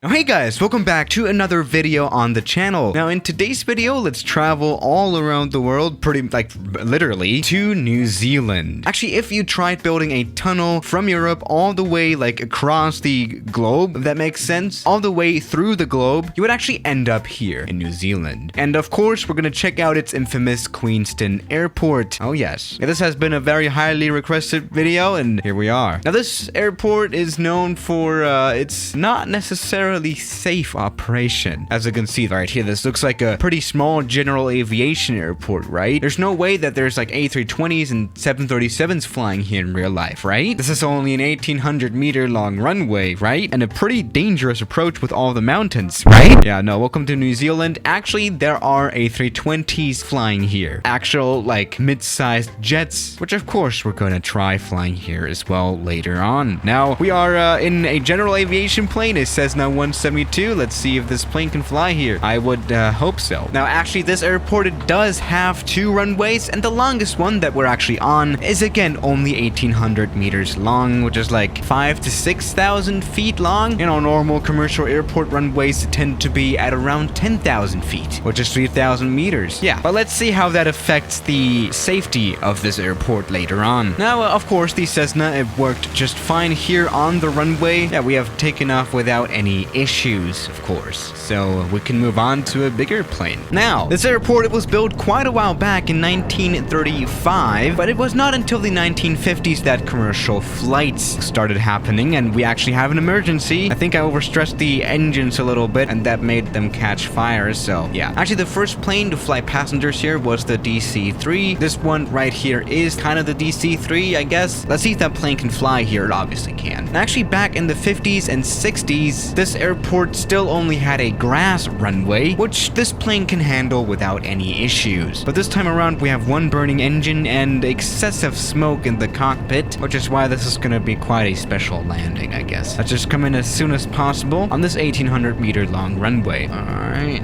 Hey guys, welcome back to another video on the channel. Now in today's video, let's travel all around the world, literally, to New Zealand. Actually, if you tried building a tunnel from Europe all the way across the globe, if that makes sense, all the way through the globe, you would actually end up here in New Zealand. And of course, we're gonna check out its infamous Queenstown airport. Oh yes. This has been a very highly requested video, and here we are. Now this airport is known for it's not necessarily safe operation. As you can see right here, this looks like a pretty small general aviation airport, right? There's no way that there's like A320s and 737s flying here in real life, right? This is only an 1,800-meter long runway, right? And a pretty dangerous approach with all the mountains, right? Yeah, no, welcome to New Zealand. Actually, there are A320s flying here. Actual, mid-sized jets, which of course we're gonna try flying here as well later on. Now, we are in a general aviation plane, a Cessna 172. Let's see if this plane can fly here. I would hope so. Now, actually, this airport, it does have two runways, and the longest one that we're actually on is, again, only 1,800 meters long, which is like 5,000 to 6,000 feet long. You know, normal commercial airport runways tend to be at around 10,000 feet, which is 3,000 meters. Yeah, but let's see how that affects the safety of this airport later on. Now, of course, the Cessna, it worked just fine here on the runway. Yeah, we have taken off without any issues, of course, so we can move on to a bigger plane. Now, this airport, it was built quite a while back in 1935, but it was not until the 1950s that commercial flights started happening, and we actually have an emergency. I think I overstressed the engines a little bit, and that made them catch fire, so yeah. Actually, the first plane to fly passengers here was the DC-3. This one right here is kind of the DC-3, I guess. Let's see if that plane can fly here. It obviously can. And actually, back in the 50s and 60s, this airport still only had a grass runway, which this plane can handle without any issues. But this time around, we have one burning engine and excessive smoke in the cockpit, which is why this is going to be quite a special landing, I guess. Let's just come in as soon as possible on this 1,800-meter long runway. All right.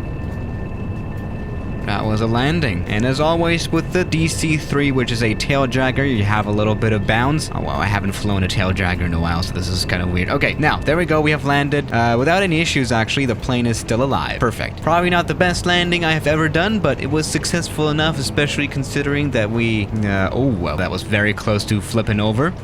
That was a landing. And as always with the DC-3, which is a tail dragger, you have a little bit of bounce. Oh, well, I haven't flown a tail dragger in a while, so this is kind of weird. Okay, now, there we go. We have landed. Without any issues, actually. The plane is still alive. Perfect. Probably not the best landing I have ever done, but it was successful enough, especially considering that we... oh, well, that was very close to flipping over.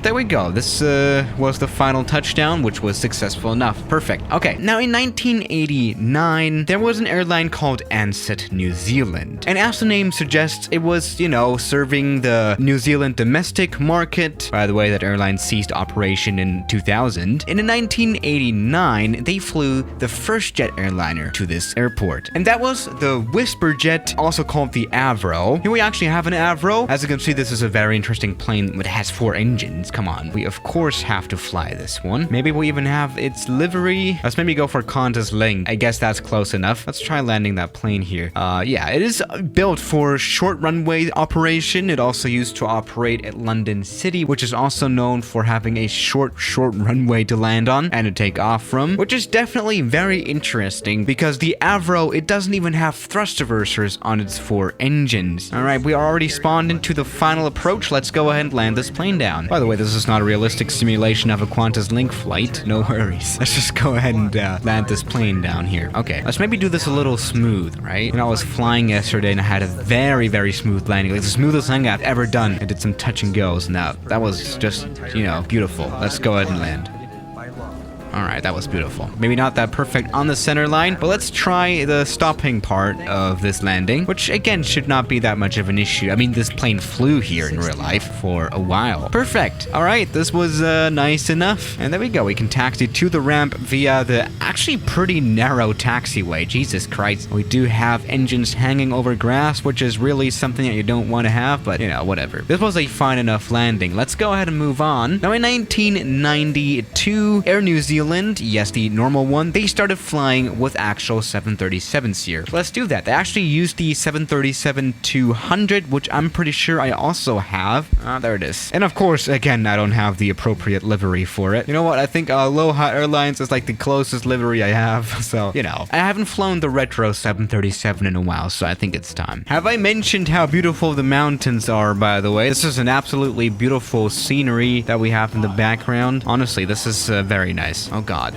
There we go. This was the final touchdown, which was successful enough. Perfect. Okay, now in 1989, there was an airline called Ansett New Zealand. And as the name suggests, it was, you know, serving the New Zealand domestic market. By the way, that airline ceased operation in 2000. And in 1989, they flew the first jet airliner to this airport. And that was the Whisper jet, also called the Avro. Here we actually have an Avro. As you can see, this is a very interesting plane. It has 4 engines. Come on, we of course have to fly this one. Maybe we'll even have its livery. Let's maybe go for Qantas Link. I guess that's close enough. Let's try landing that plane here. Yeah, it is built for short runway operation. It also used to operate at London City, which is also known for having a short runway to land on and to take off from, which is definitely very interesting because the Avro, it doesn't even have thrust reversers on its 4 engines. All right, we are already spawned into the final approach. Let's go ahead and land this plane down. By the way, this is not a realistic simulation of a Qantas Link flight. No worries. Let's just go ahead and land this plane down here. Okay, let's maybe do this a little smooth, right? You know, I was flying yesterday and I had a very, very smooth landing. Like the smoothest landing I've ever done. I did some touch and goes and that was just, you know, beautiful. Let's go ahead and land. Alright, that was beautiful. Maybe not that perfect on the center line, but let's try the stopping part of this landing, which again should not be that much of an issue. I mean, this plane flew here in real life for a while. Perfect. Alright, this was nice enough. And there we go. We can taxi to the ramp via the actually pretty narrow taxiway. Jesus Christ. We do have engines hanging over grass, which is really something that you don't want to have, but you know, whatever. This was a fine enough landing. Let's go ahead and move on. Now in 1992, Air New Zealand, yes, the normal one, they started flying with actual 737s here. Let's do that. They actually used the 737-200, which I'm pretty sure I also have. There it is. And of course, again, I don't have the appropriate livery for it. You know what? I think Aloha Airlines is like the closest livery I have. So, you know, I haven't flown the retro 737 in a while, so I think it's time. Have I mentioned how beautiful the mountains are, by the way? This is an absolutely beautiful scenery that we have in the background. Honestly, this is very nice. Oh god.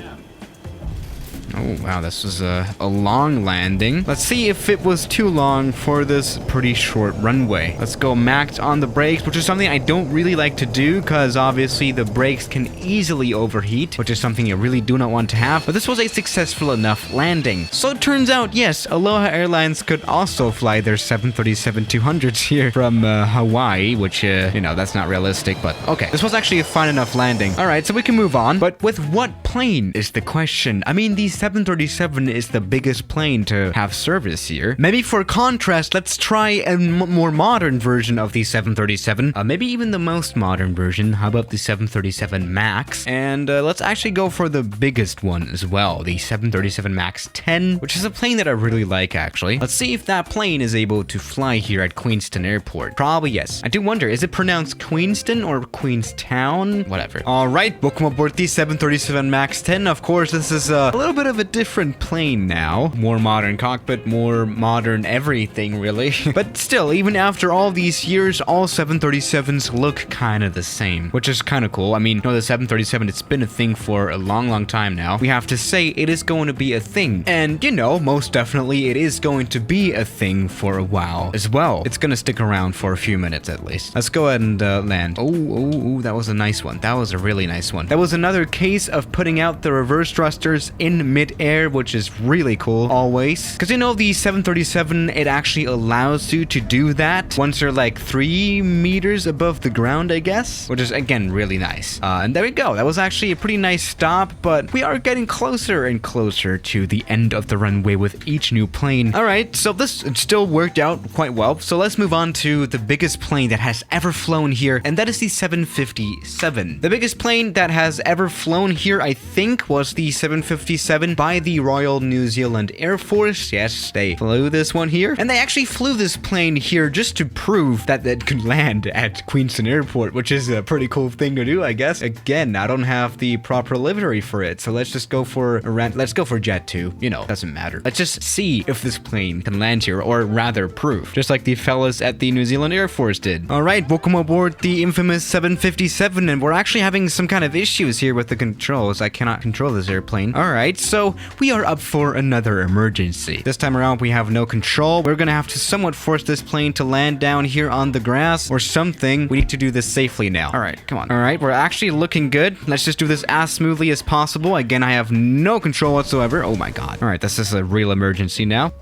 Oh, wow, this was a long landing. Let's see if it was too long for this pretty short runway. Let's go max on the brakes, which is something I don't really like to do because obviously the brakes can easily overheat, which is something you really do not want to have. But this was a successful enough landing. So it turns out, yes, Aloha Airlines could also fly their 737-200s here from Hawaii, which, you know, that's not realistic, but okay. This was actually a fine enough landing. All right, so we can move on. But with what plane is the question? I mean, the 737 is the biggest plane to have service here. Maybe for contrast, let's try a more modern version of the 737. Maybe even the most modern version. How about the 737 MAX? And let's actually go for the biggest one as well, the 737 MAX 10, which is a plane that I really like, actually. Let's see if that plane is able to fly here at Queenstown Airport. Probably yes. I do wonder, is it pronounced Queenstown or Queenstown? Whatever. All right, welcome aboard the 737 MAX 10. Of course, this is a little bit of a different plane now. More modern cockpit, more modern everything, really. But still, even after all these years, all 737s look kind of the same, which is kind of cool. I mean, the 737, it's been a thing for a long time now. We have to say it is going to be a thing. And, you know, most definitely it is going to be a thing for a while as well. It's going to stick around for a few minutes at least. Let's go ahead and land. Oh, that was a nice one. That was a really nice one. That was another case of putting out the reverse thrusters in mid-air, which is really cool always. Because, you know, the 737, it actually allows you to do that once you're like 3 meters above the ground, I guess, which is again really nice. And there we go. That was actually a pretty nice stop, but we are getting closer and closer to the end of the runway with each new plane. All right, so this still worked out quite well. So let's move on to the biggest plane that has ever flown here, and that is the 757. The biggest plane that has ever flown here, I think, was the 757 by the Royal New Zealand Air Force. Yes, they flew this one here, and they actually flew this plane here just to prove that it could land at Queenstown Airport, which is a pretty cool thing to do, I guess. Again, I don't have the proper livery for it, so let's just go for let's go for Jet 2. You know, doesn't matter. Let's just see if this plane can land here, or rather prove, just like the fellas at the New Zealand Air Force did. All right, welcome aboard the infamous 757, and we're actually having some kind of issues here with the controls. I cannot control this airplane. All right, so we are up for another emergency. This time around, we have no control. We're gonna have to somewhat force this plane to land down here on the grass or something. We need to do this safely now. All right, come on. All right, we're actually looking good. Let's just do this as smoothly as possible. Again, I have no control whatsoever. Oh my god. All right, this is a real emergency now.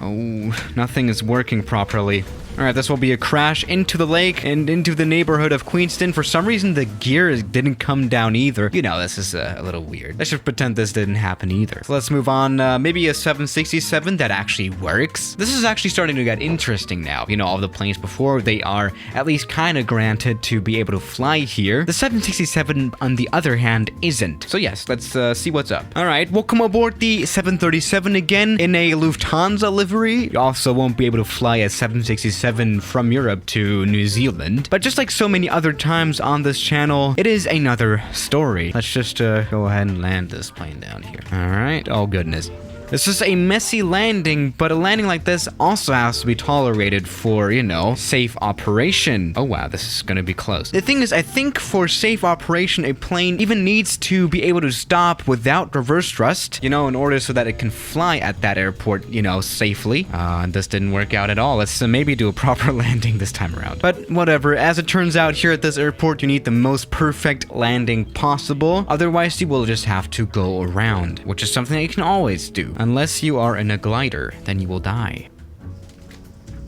Oh, nothing is working properly. All right, this will be a crash into the lake and into the neighborhood of Queenstown. For some reason, the gear didn't come down either. You know, this is a little weird. Let's just pretend this didn't happen either. So let's move on. Maybe a 767 that actually works. This is actually starting to get interesting now. You know, all the planes before, they are at least kind of granted to be able to fly here. The 767, on the other hand, isn't. So yes, let's see what's up. All right, welcome aboard the 737 again in a Lufthansa livery. You also won't be able to fly a 767 from Europe to New Zealand. But just like so many other times on this channel, it is another story. Let's just go ahead and land this plane down here. All right. Oh, goodness. This is a messy landing, but a landing like this also has to be tolerated for, you know, safe operation. Oh wow, this is gonna be close. The thing is, I think for safe operation, a plane even needs to be able to stop without reverse thrust, you know, in order so that it can fly at that airport, you know, safely. And this didn't work out at all. Let's maybe do a proper landing this time around. But whatever, as it turns out, here at this airport, you need the most perfect landing possible. Otherwise, you will just have to go around, which is something that you can always do. Unless you are in a glider, then you will die.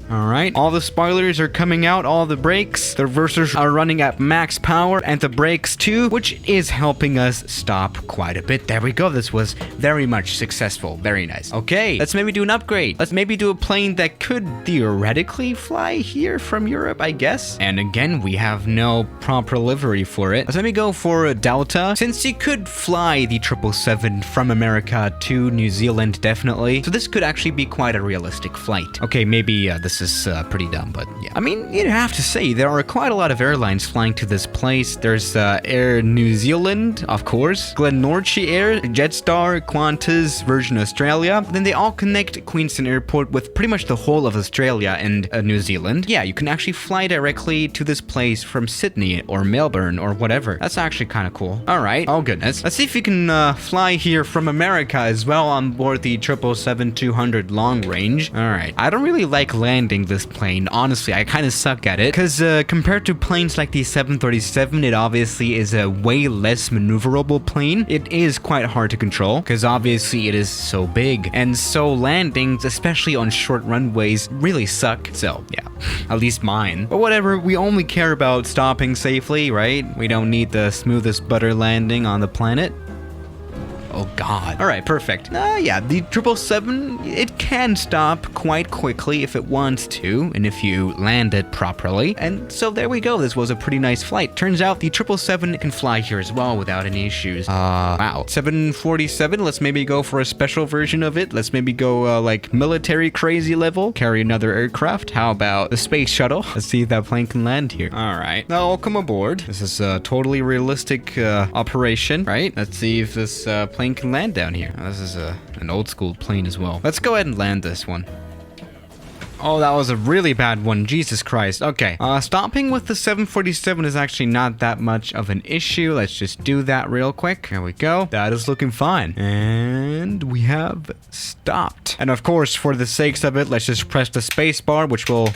All right, all the spoilers are coming out, all the brakes. The reversers are running at max power, and the brakes too, which is helping us stop quite a bit. There we go. This was very much successful. Very nice. Okay, let's maybe do an upgrade. Let's maybe do a plane that could theoretically fly here from Europe, I guess. And again, we have no proper livery for it. Let's maybe go for a Delta, since you could fly the 777 from America to New Zealand, definitely. So this could actually be quite a realistic flight. Okay, maybe the this is pretty dumb, but yeah. I mean, you'd have to say, there are quite a lot of airlines flying to this place. There's Air New Zealand, of course, Glenorchy Air, Jetstar, Qantas, Virgin Australia. Then they all connect Queenstown Airport with pretty much the whole of Australia and New Zealand. Yeah, you can actually fly directly to this place from Sydney or Melbourne or whatever. That's actually kind of cool. All right. Oh, goodness. Let's see if you can fly here from America as well on board the 777-200 long range. All right. I don't really like landing this plane. Honestly, I kind of suck at it because compared to planes like the 737, it obviously is a way less maneuverable plane. It is quite hard to control because obviously it is so big, and so landings, especially on short runways, really suck. So yeah, at least mine. But whatever, we only care about stopping safely, right? We don't need the smoothest butter landing on the planet. Oh god. All right, perfect. Yeah, the 777, it can stop quite quickly if it wants to, and if you land it properly. And so there we go. This was a pretty nice flight. Turns out the 777 can fly here as well without any issues. Wow. 747, let's maybe go for a special version of it. Let's maybe go like military crazy level. Carry another aircraft. How about the space shuttle? Let's see if that plane can land here. All right. Now welcome aboard. This is a totally realistic operation, right? Let's see if this plane can land down here. This is an old school plane as well. Let's go ahead and land this one. Oh, that was a really bad one. Jesus Christ. Okay. Stopping with the 747 is actually not that much of an issue. Let's just do that real quick. Here we go. That is looking fine. And we have stopped. And of course, for the sakes of it, let's just press the space bar, which will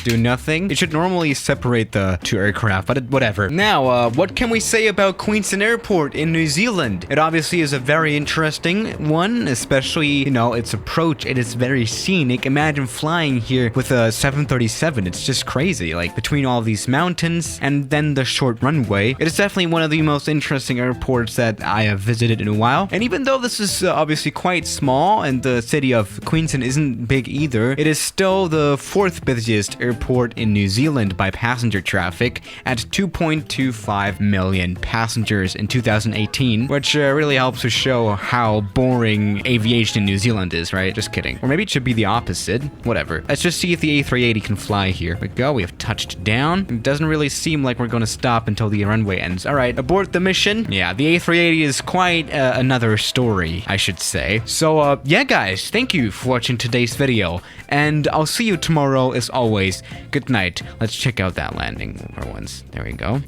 do nothing. It should normally separate the two aircraft, but whatever. Now, what can we say about Queenstown Airport in New Zealand? It obviously is a very interesting one, especially, you know, its approach. It is very scenic. Imagine flying here with a 737. It's just crazy, like between all these mountains and then the short runway. It is definitely one of the most interesting airports that I have visited in a while. And even though this is obviously quite small and the city of Queenstown isn't big either, it is still the fourth busiest airport in New Zealand by passenger traffic at 2.25 million passengers in 2018, which really helps to show how boring aviation in New Zealand is, right? Just kidding. Or maybe it should be the opposite. Whatever. Let's just see if the A380 can fly here. Here we go. We have touched down. It doesn't really seem like we're going to stop until the runway ends. All right, abort the mission. Yeah, the A380 is quite another story, I should say. So, yeah, guys, thank you for watching today's video, and I'll see you tomorrow as always. Good night. Let's check out that landing for once. There we go.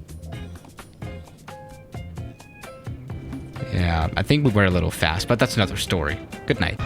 Yeah, I think we were a little fast, but that's another story. Good night.